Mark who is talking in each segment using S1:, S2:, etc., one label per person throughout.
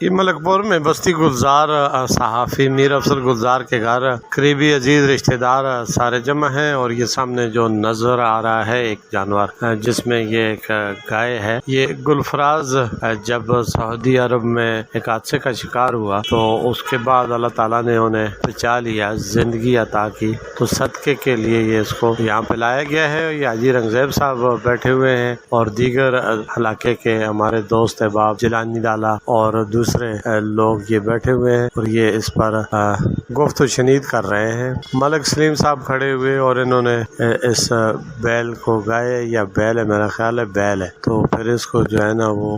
S1: یہ ملکپور میں بستی گلزار صحافی میر افضل گلزار کے گھر قریبی عزیز رشتہ دار سارے جمع ہیں، اور یہ سامنے جو نظر آ رہا ہے ایک جانور جس میں یہ ایک گائے ہے، یہ گلفراز جب سعودی عرب میں ایک حادثے کا شکار ہوا تو اس کے بعد اللہ تعالیٰ نے انہیں بچا لیا، زندگی عطا کی، تو صدقے کے لیے یہ اس کو یہاں پہ لایا گیا ہے۔ یہ حاجی رنگزیب صاحب بیٹھے ہوئے ہیں اور دیگر علاقے کے ہمارے دوست احباب جیلانی ڈالا اور دوسرے لوگ یہ بیٹھے ہوئے ہیں اور یہ اس پر گفت و شنید کر رہے ہیں۔ ملک سلیم صاحب کھڑے ہوئے اور انہوں نے اس بیل کو، گائے یا بیل ہے، میرا خیال ہے بیل ہے، تو پھر اس کو جو ہے نا وہ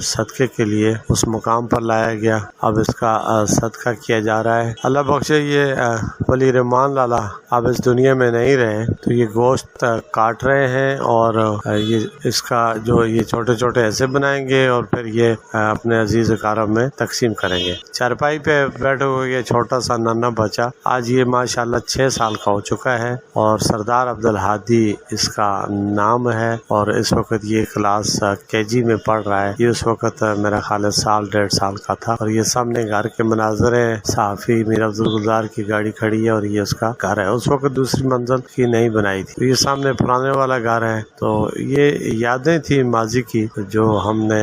S1: صدقے کے لیے اس مقام پر لایا گیا۔ اب اس کا صدقہ کیا جا رہا ہے۔ اللہ بخشے یہ ولی رحمان لالا اب اس دنیا میں نہیں رہے، تو یہ گوشت کاٹ رہے ہیں اور یہ اس کا جو یہ چھوٹے چھوٹے ایسے بنائیں گے اور پھر یہ اپنے عزیز اقارب میں تقسیم کریں گے۔ چارپائی پہ بیٹھے ہوئے یہ چھوٹا سا ننھا بچہ آج یہ ماشاءاللہ 6 سال کا ہو چکا ہے اور سردار عبدالہادی اس کا نام ہے، اور اس وقت یہ کلاس KG میں پڑھ رہا ہے۔ یہ اس وقت میرا خیال ہے 1.5 سال کا تھا، اور یہ سامنے گھر کے مناظر ہیں۔ صحافی میر افضل گلزار کی گاڑی کھڑی ہے اور یہ اس کا گھر ہے۔ اس وقت دوسری منزل کی نہیں بنائی تھی، تو یہ سامنے پرانے والا گھر ہے۔ تو یہ یادیں تھی ماضی کی جو ہم نے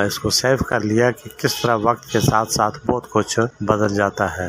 S1: اس کو سیو کر لیا کہ کس طرح وقت کے ساتھ ساتھ بہت کچھ بدل جاتا ہے۔